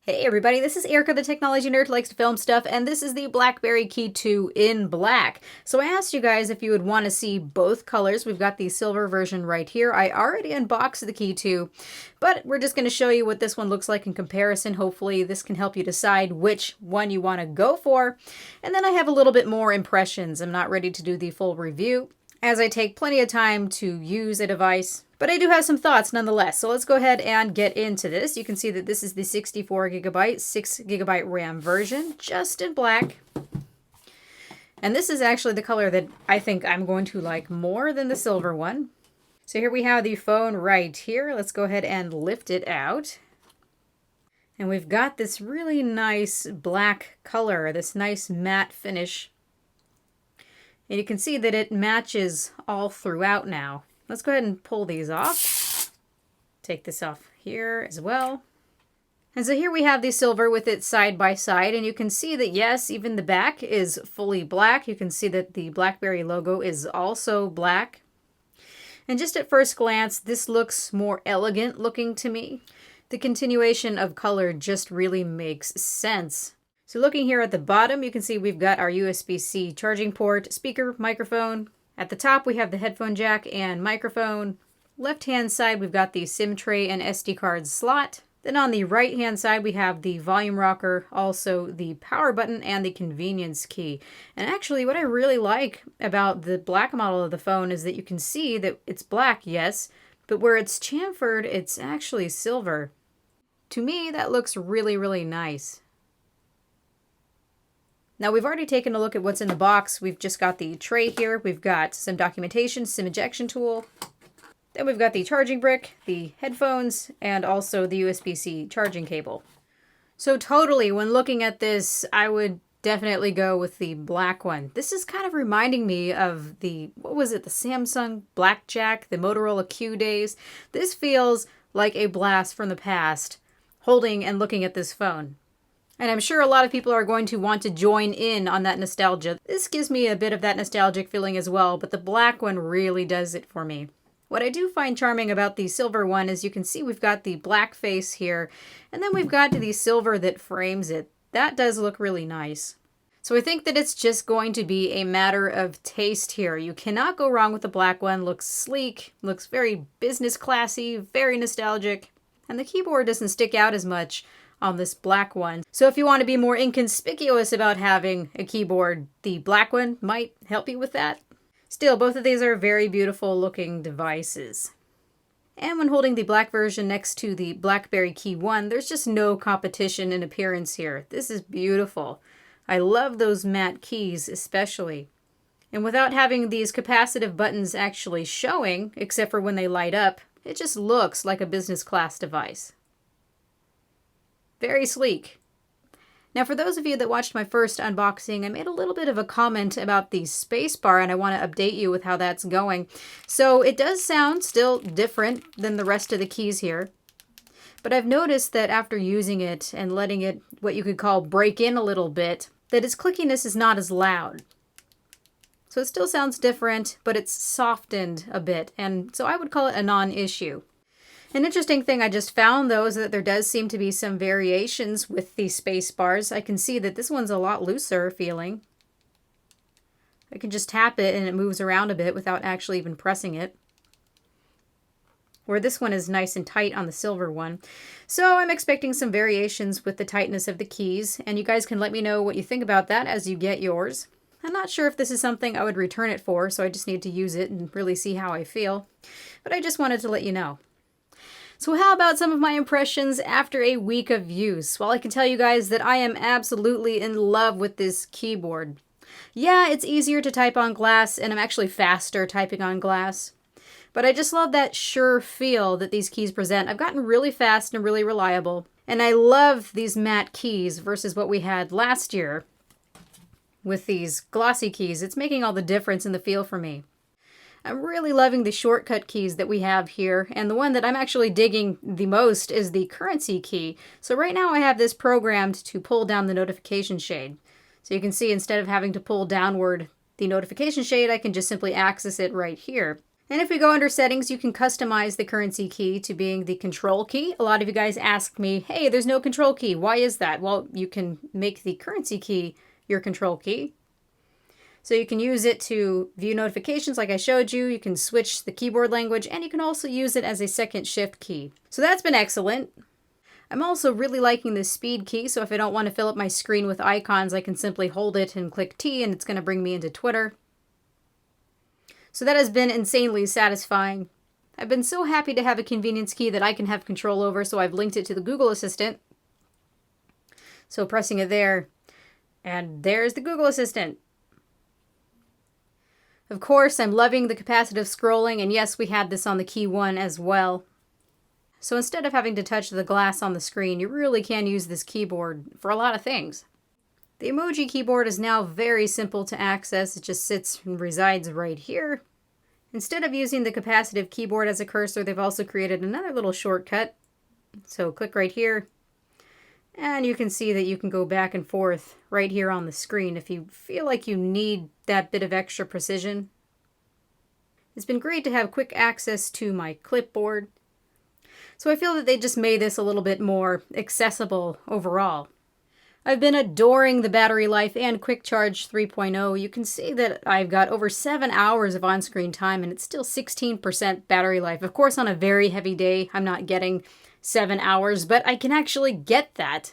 Hey everybody, this is Erica, the technology nerd who likes to film stuff, and this is the BlackBerry KEY2 in black. So I asked you guys if you would want to see both colors. We've got the silver version right here. I already unboxed the KEY2, but we're just going to show you what this one looks like in comparison. Hopefully this can help you decide which one you want to go for. And then I have a little bit more impressions. I'm not ready to do the full review, as I take plenty of time to use a device. But I do have some thoughts nonetheless, so let's go ahead and get into this. You can see that this is the 64GB, 6GB RAM version, just in black. And this is actually the color that I think I'm going to like more than the silver one. So here we have the phone right here. Let's go ahead and lift it out. And we've got this really nice black color, this nice matte finish. And you can see that it matches all throughout now. Let's go ahead and pull these off. Take this off here as well. And so here we have the silver with it side by side, and you can see that yes, even the back is fully black. You can see that the BlackBerry logo is also black. And just at first glance, this looks more elegant looking to me. The continuation of color just really makes sense. So looking here at the bottom, you can see we've got our USB-C charging port, speaker, microphone. At the top, we have the headphone jack and microphone. Left-hand side, we've got the SIM tray and SD card slot. Then on the right-hand side, we have the volume rocker, also the power button, and the convenience key. And actually, what I really like about the black model of the phone is that you can see that it's black, yes, but where it's chamfered, it's actually silver. To me, that looks really, really nice. Now we've already taken a look at what's in the box. We've just got the tray here. We've got some documentation, SIM ejection tool. Then we've got the charging brick, the headphones, and also the USB-C charging cable. So totally, when looking at this, I would definitely go with the black one. This is kind of reminding me of the, what was it, the Samsung Blackjack, the Motorola Q days. This feels like a blast from the past, holding and looking at this phone. And I'm sure a lot of people are going to want to join in on that nostalgia. This gives me a bit of that nostalgic feeling as well, but the black one really does it for me. What I do find charming about the silver one is you can see we've got the black face here, and then we've got the silver that frames it. That does look really nice. So I think that it's just going to be a matter of taste here. You cannot go wrong with the black one. Looks sleek, looks very business classy, very nostalgic, and the keyboard doesn't stick out as much on this black one. So if you want to be more inconspicuous about having a keyboard, the black one might help you with that. Still, both of these are very beautiful looking devices. And when holding the black version next to the BlackBerry KEY1, there's just no competition in appearance here. This is beautiful. I love those matte keys especially. And without having these capacitive buttons actually showing, except for when they light up, it just looks like a business class device. Very sleek. Now for those of you that watched my first unboxing, I made a little bit of a comment about the space bar, and I want to update you with how that's going. So it does sound still different than the rest of the keys here, but I've noticed that after using it and letting it, what you could call, break in a little bit, that its clickiness is not as loud. So it still sounds different, but it's softened a bit, and so I would call it a non-issue. An interesting thing I just found, though, is that there does seem to be some variations with the space bars. I can see that this one's a lot looser feeling. I can just tap it and it moves around a bit without actually even pressing it. Where this one is nice and tight on the silver one. So I'm expecting some variations with the tightness of the keys, and you guys can let me know what you think about that as you get yours. I'm not sure if this is something I would return it for, so I just need to use it and really see how I feel. But I just wanted to let you know. So how about some of my impressions after a week of use? Well, I can tell you guys that I am absolutely in love with this keyboard. Yeah, it's easier to type on glass, and I'm actually faster typing on glass. But I just love that sure feel that these keys present. I've gotten really fast and really reliable. And I love these matte keys versus what we had last year with these glossy keys. It's making all the difference in the feel for me. I'm really loving the shortcut keys that we have here, and the one that I'm actually digging the most is the currency key. So right now I have this programmed to pull down the notification shade. So you can see instead of having to pull downward the notification shade, I can just simply access it right here. And if we go under settings, you can customize the currency key to being the control key. A lot of you guys ask me, hey, there's no control key. Why is that? Well, you can make the currency key your control key. So you can use it to view notifications like I showed you. You can switch the keyboard language, and you can also use it as a second shift key. So that's been excellent. I'm also really liking this speed key, so if I don't want to fill up my screen with icons, I can simply hold it and click T, and it's going to bring me into Twitter. So that has been insanely satisfying. I've been so happy to have a convenience key that I can have control over, so I've linked it to the Google Assistant. So pressing it there, and there's the Google Assistant. Of course, I'm loving the capacitive scrolling, and yes, we had this on the Key 1 as well. So instead of having to touch the glass on the screen, you really can use this keyboard for a lot of things. The emoji keyboard is now very simple to access. It just sits and resides right here. Instead of using the capacitive keyboard as a cursor, they've also created another little shortcut. So click right here, and you can see that you can go back and forth right here on the screen if you feel like you need that bit of extra precision. It's been great to have quick access to my clipboard. So I feel that they just made this a little bit more accessible overall. I've been adoring the battery life and Quick Charge 3.0. You can see that I've got over 7 hours of on-screen time, and it's still 16% battery life. Of course, on a very heavy day, I'm not getting 7 hours, but I can actually get that.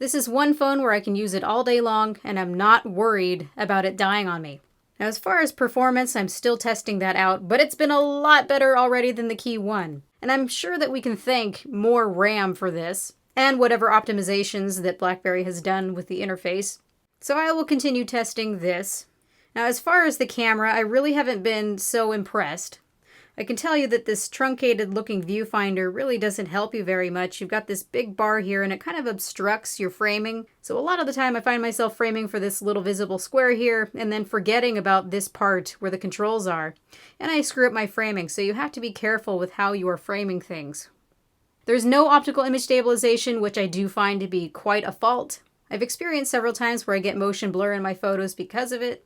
This is one phone where I can use it all day long, and I'm not worried about it dying on me. Now, as far as performance, I'm still testing that out, but it's been a lot better already than the Key 1. And I'm sure that we can thank more RAM for this, and whatever optimizations that BlackBerry has done with the interface. So I will continue testing this. Now, as far as the camera, I really haven't been so impressed. I can tell you that this truncated looking viewfinder really doesn't help you very much. You've got this big bar here and it kind of obstructs your framing. So a lot of the time I find myself framing for this little visible square here and then forgetting about this part where the controls are. And I screw up my framing, so you have to be careful with how you are framing things. There's no optical image stabilization, which I do find to be quite a fault. I've experienced several times where I get motion blur in my photos because of it.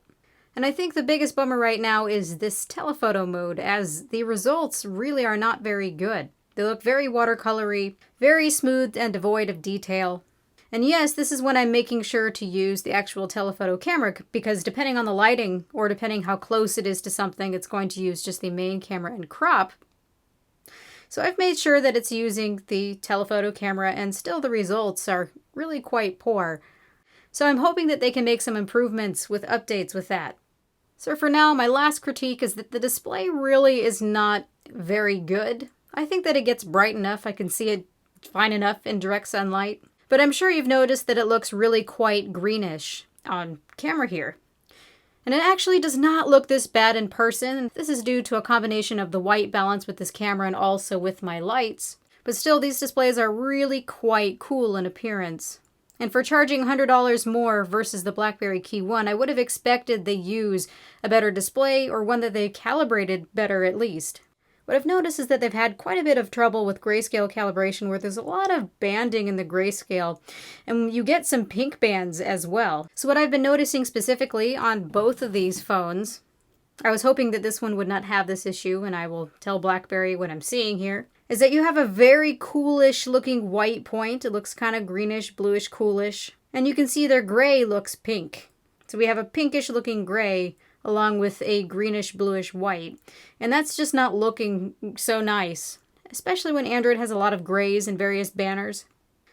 And I think the biggest bummer right now is this telephoto mode, as the results really are not very good. They look very watercolory, very smooth and devoid of detail. And yes, this is when I'm making sure to use the actual telephoto camera, because depending on the lighting, or depending how close it is to something, it's going to use just the main camera and crop. So I've made sure that it's using the telephoto camera, and still the results are really quite poor. So I'm hoping that they can make some improvements with updates with that. So for now, my last critique is that the display really is not very good. I think that it gets bright enough. I can see it fine enough in direct sunlight. But I'm sure you've noticed that it looks really quite greenish on camera here. And it actually does not look this bad in person. This is due to a combination of the white balance with this camera and also with my lights. But still, these displays are really quite cool in appearance. And for charging $100 more versus the BlackBerry Key 1, I would have expected they use a better display, or one that they calibrated better at least. What I've noticed is that they've had quite a bit of trouble with grayscale calibration, where there's a lot of banding in the grayscale, and you get some pink bands as well. So what I've been noticing specifically on both of these phones, I was hoping that this one would not have this issue, and I will tell BlackBerry what I'm seeing here, is that you have a very coolish looking white point. It looks kind of greenish, bluish, coolish. And you can see their gray looks pink. So we have a pinkish looking gray along with a greenish, bluish white. And that's just not looking so nice, especially when Android has a lot of grays and various banners.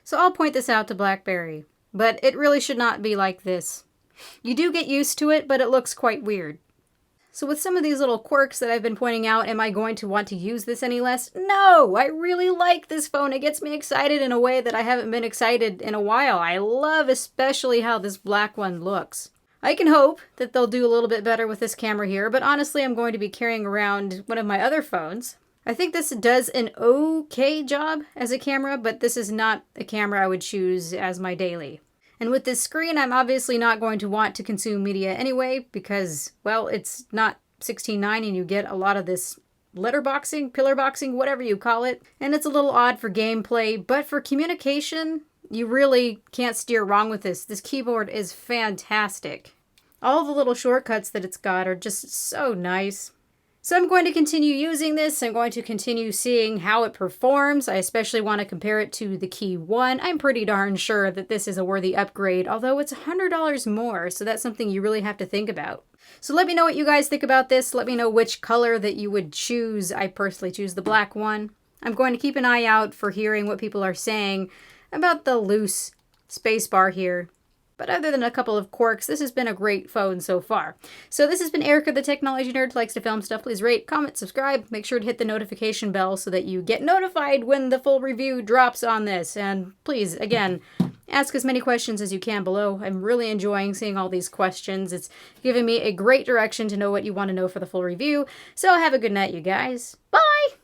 So I'll point this out to BlackBerry. But it really should not be like this. You do get used to it, but it looks quite weird. So with some of these little quirks that I've been pointing out, am I going to want to use this any less? No! I really like this phone. It gets me excited in a way that I haven't been excited in a while. I love especially how this black one looks. I can hope that they'll do a little bit better with this camera here, but honestly I'm going to be carrying around one of my other phones. I think this does an okay job as a camera, but this is not a camera I would choose as my daily. And with this screen, I'm obviously not going to want to consume media anyway because, well, it's not 16:9 and you get a lot of this letterboxing, pillar boxing, whatever you call it. And it's a little odd for gameplay, but for communication, you really can't steer wrong with this. This keyboard is fantastic. All the little shortcuts that it's got are just so nice. So I'm going to continue using this. I'm going to continue seeing how it performs. I especially want to compare it to the Key 1. I'm pretty darn sure that this is a worthy upgrade, although it's $100 more, so that's something you really have to think about. So let me know what you guys think about this. Let me know which color that you would choose. I personally choose the black one. I'm going to keep an eye out for hearing what people are saying about the loose spacebar here. But other than a couple of quirks, this has been a great phone so far. So this has been Erica, the technology nerd who likes to film stuff. Please rate, comment, subscribe. Make sure to hit the notification bell so that you get notified when the full review drops on this. And please, again, ask as many questions as you can below. I'm really enjoying seeing all these questions. It's giving me a great direction to know what you want to know for the full review. So have a good night, you guys. Bye!